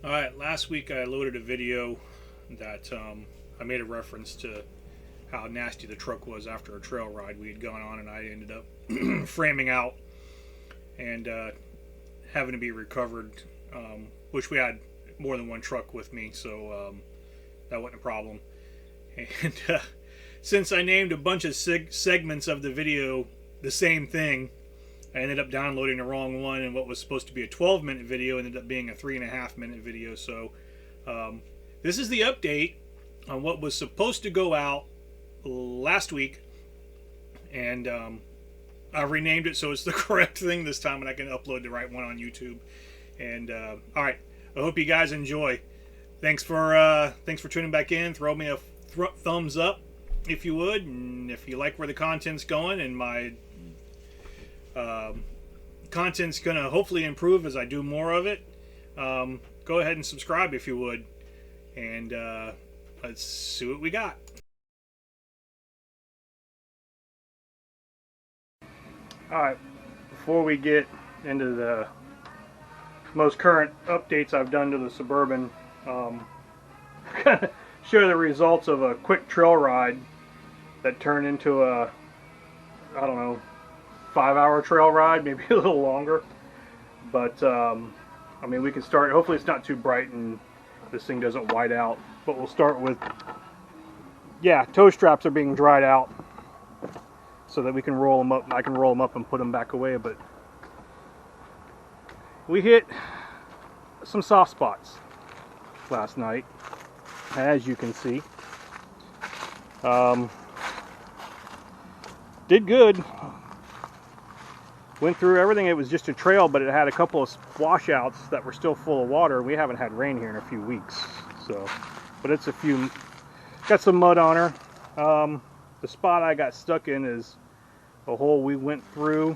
Alright, last week I loaded a video that I made a reference to how nasty the truck was after a trail ride we had gone on, and I ended up framing out and having to be recovered. Which we had more than one truck with me, so that wasn't a problem. And since I named a bunch of segments of the video the same thing, I ended up downloading the wrong one, and what was supposed to be a 12-minute video ended up being a 3.5-minute video. So this is the update on what was supposed to go out last week, and I renamed it so it's the correct thing this time, and I can upload the right one on YouTube. And all right, I hope you guys enjoy. Thanks for tuning back in. Throw me a thumbs up if you would, and if you like where the content's going, and my content's gonna hopefully improve as I do more of it, go ahead and subscribe if you would, and let's see what we got. Alright, before we get into the most current updates I've done to the Suburban, kind of show the results of a quick trail ride that turned into a, I don't know, 5-hour trail ride, maybe a little longer. But I mean, we can start. Hopefully it's not too bright and this thing doesn't white out, but we'll start with, yeah, toe straps are being dried out so that we can roll them up. I can roll them up and put them back away. But we hit some soft spots last night, as you can see. Did good. Went through everything. It was just a trail, but it had a couple of washouts that were still full of water. We haven't had rain here in a few weeks, so, but it's a few, got some mud on her. The spot I got stuck in is a hole we went through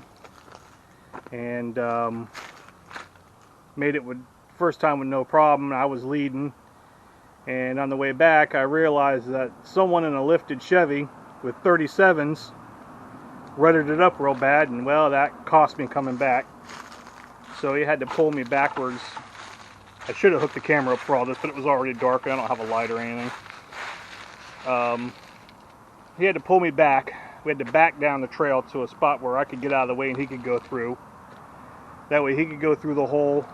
and made it with first time with no problem. I was leading, and on the way back I realized that someone in a lifted Chevy with 37s rutted it up real bad, and well, that cost me coming back. So he had to pull me backwards. I should have hooked the camera up for all this, but it was already dark. I don't have a light or anything. He had to pull me back. We had to back down the trail to a spot where I could get out of the way and he could go through. That way he could go through the hole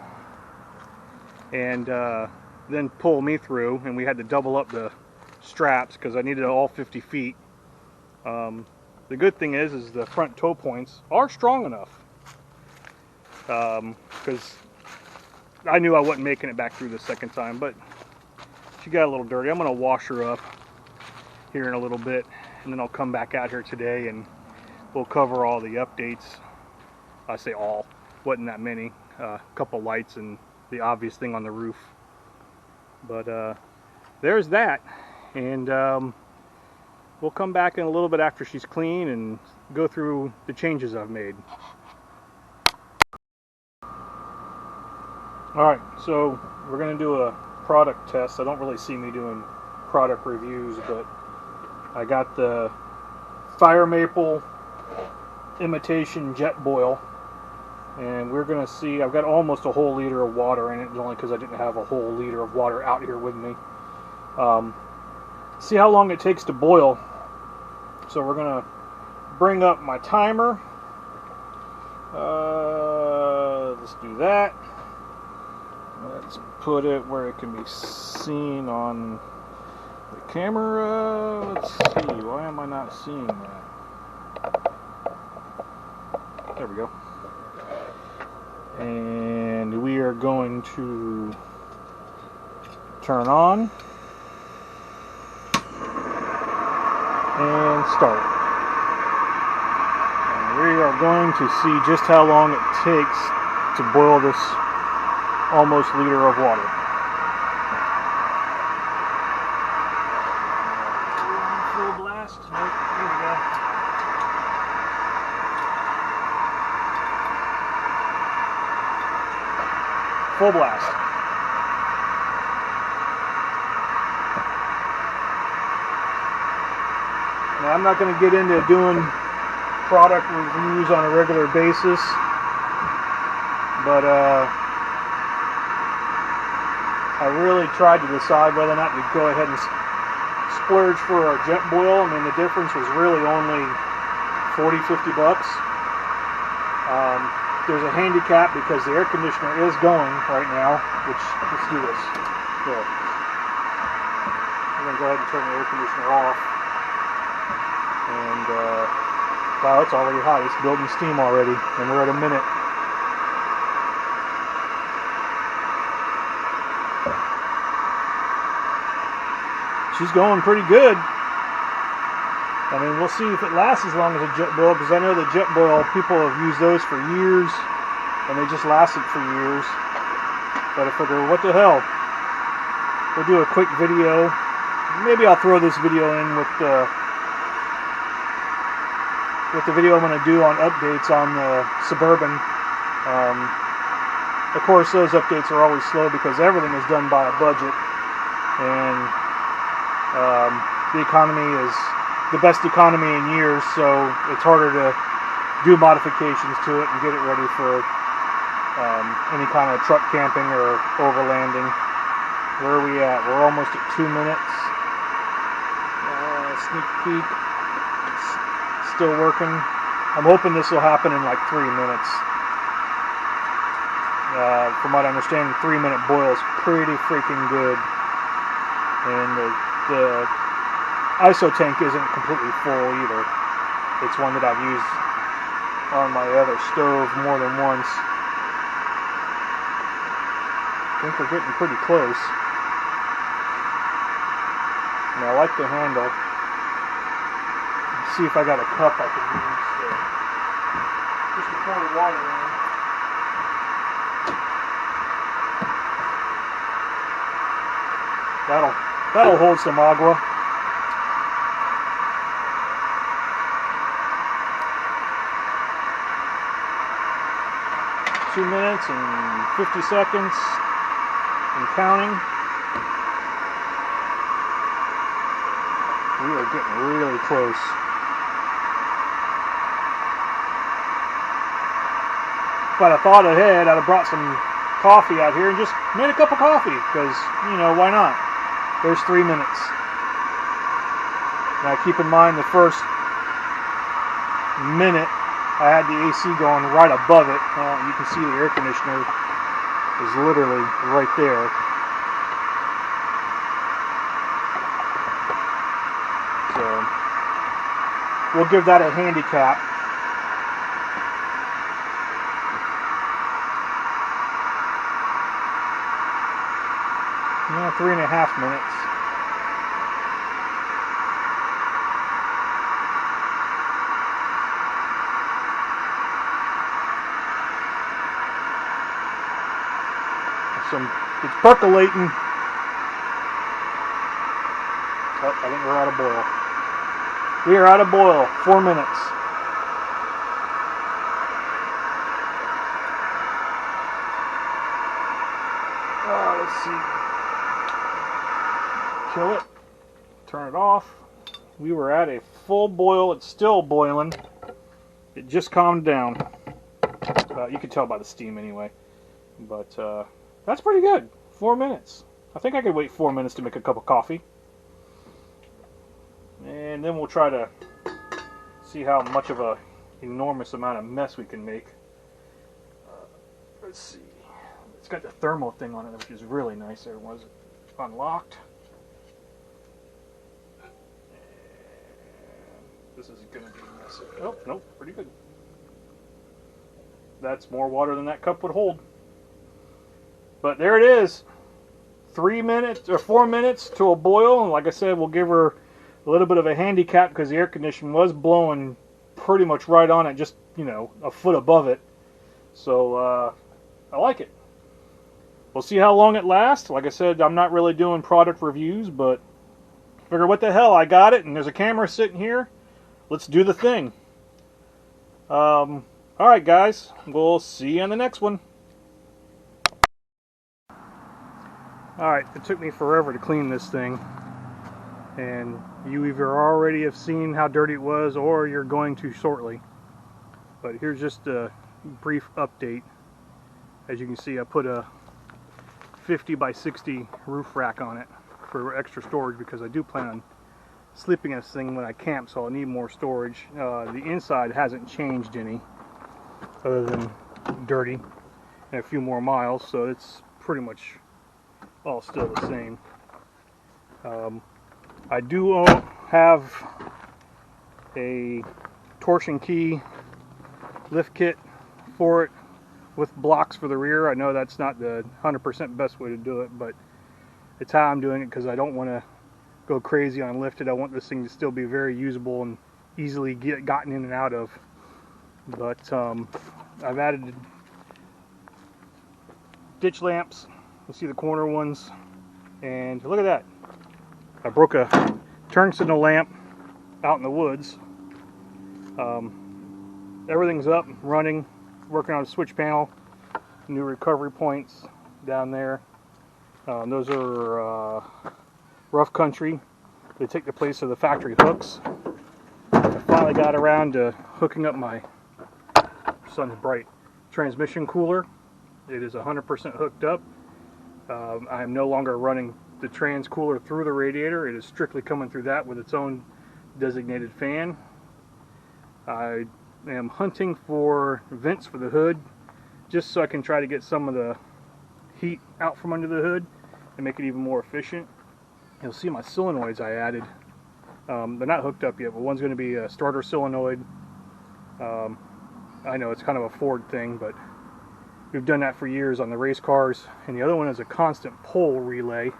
and then pull me through, and we had to double up the straps because I needed all 50 feet. The good thing is the front toe points are strong enough, because I knew I wasn't making it back through the second time, but she got a little dirty. I'm going to wash her up here in a little bit, and then I'll come back out here today and we'll cover all the updates. I say all, wasn't that many, a couple lights and the obvious thing on the roof, but there's that. And we'll come back in a little bit after she's clean and go through the changes I've made. Alright, so we're going to do a product test. I don't really see me doing product reviews, but I got the Fire Maple Imitation Jetboil, and we're going to see. I've got almost a whole liter of water in it, only because I didn't have a whole liter of water out here with me. See how long it takes to boil. So we're going to bring up my timer. Let's do that. Let's put it where it can be seen on the camera. Let's see. Why am I not seeing that? There we go. And we are going to turn on and start. And we are going to see just how long it takes to boil this almost liter of water. Full blast. Nope, here we go. Full blast. Now, I'm not going to get into doing product reviews on a regular basis, but I really tried to decide whether or not to go ahead and splurge for a Jetboil. I mean, the difference was really only 40-50 bucks. There's a handicap because the air conditioner is going right now, which, let's do this. There. I'm going to go ahead and turn the air conditioner off. And, wow, it's already hot. It's building steam already, and we're at a minute. She's going pretty good. I mean, we'll see if it lasts as long as a Jetboil, because I know the Jetboil, people have used those for years, and they just lasted for years. But I figure, what the hell? We'll do a quick video. Maybe I'll throw this video in with the video I'm going to do on updates on the Suburban. Of course, those updates are always slow because everything is done by a budget, and the economy is the best economy in years, so it's harder to do modifications to it and get it ready for any kind of truck camping or overlanding. Where are we at? We're almost at 2 minutes. Sneak peek. It's still working. I'm hoping this will happen in like 3 minutes. From what I understand, 3-minute boil is pretty freaking good. And the ISO tank isn't completely full either. It's one that I've used on my other stove more than once. I think we're getting pretty close. And I like the handle. Let's see if I got a cup I can use just to pour the water in. That'll hold some agua. Two minutes and 50 seconds and counting. We are getting really close. If I'd have thought ahead, I'd have brought some coffee out here and just made a cup of coffee, because, you know, why not? There's 3 minutes. Now keep in mind, the first minute I had the AC going right above it. You can see the air conditioner is literally right there. So we'll give that a handicap. Now 3.5 minutes. It's percolating. Oh, I think we're out of boil. We are out of boil. 4 minutes. Let's see. Kill it. Turn it off. We were at a full boil. It's still boiling. It just calmed down. You can tell by the steam anyway. But that's pretty good. 4 minutes. I think I could wait 4 minutes to make a cup of coffee. And then we'll try to see how much of a enormous amount of mess we can make. Let's see. It's got the thermal thing on it, which is really nice. There was unlocked. And this is going to be messy. Oh, nope, pretty good. That's more water than that cup would hold. But there it is. 3 minutes or 4 minutes to a boil. And like I said, we'll give her a little bit of a handicap because the air conditioning was blowing pretty much right on it, just, you know, a foot above it. So I like it. We'll see how long it lasts. Like I said, I'm not really doing product reviews, but figure, what the hell, I got it, and there's a camera sitting here. Let's do the thing. Alright guys, we'll see you on the next one. Alright, it took me forever to clean this thing, and you either already have seen how dirty it was or you're going to shortly. But here's just a brief update. As you can see, I put a 50 by 60 roof rack on it for extra storage, because I do plan on sleeping in this thing when I camp, so I'll need more storage. The inside hasn't changed any, other than dirty and a few more miles, so it's pretty much all still the same. I do have a torsion key lift kit for it with blocks for the rear. I know that's not the 100% best way to do it, but it's how I'm doing it because I don't want to go crazy on lifted. I want this thing to still be very usable and easily gotten in and out of. But I've added ditch lamps. You'll see the corner ones, and look at that. I broke a turn signal lamp out in the woods. Everything's up, running, working on a switch panel, new recovery points down there. Those are Rough Country. They take the place of the factory hooks. I finally got around to hooking up my sun's bright transmission cooler. It is 100% hooked up. I am no longer running the trans cooler through the radiator. It is strictly coming through that with its own designated fan. I am hunting for vents for the hood, just so I can try to get some of the heat out from under the hood and make it even more efficient. You'll see my solenoids I added. They're not hooked up yet, but one's going to be a starter solenoid. I know it's kind of a Ford thing, but we've done that for years on the race cars. And the other one is a constant pole relay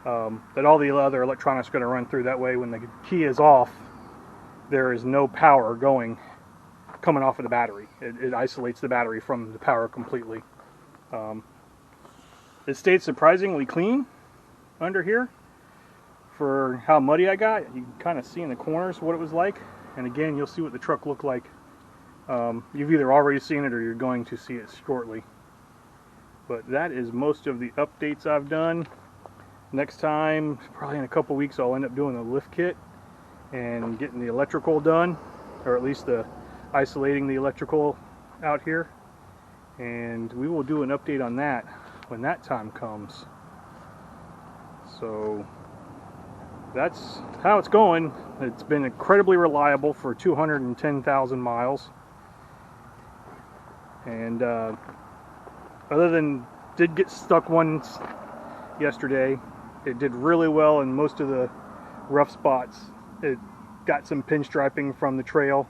that all the other electronics are going to run through. That way when the key is off, there is no power coming off of the battery. It isolates the battery from the power completely. It stayed surprisingly clean under here for how muddy I got. You can kind of see in the corners what it was like, and again you'll see what the truck looked like. You've either already seen it or you're going to see it shortly. But that is most of the updates I've done. Next time, probably in a couple weeks, I'll end up doing the lift kit and getting the electrical done, or at least isolating the electrical out here, and we will do an update on that when that time comes. So that's how it's going. It's been incredibly reliable for 210,000 miles, and other than did get stuck once yesterday, it did really well in most of the rough spots. It got some pinstriping from the trail,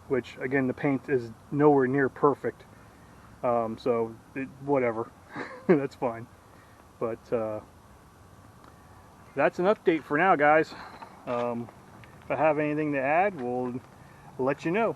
which again the paint is nowhere near perfect, so whatever. That's fine. But that's an update for now, guys. If I have anything to add, we'll let you know.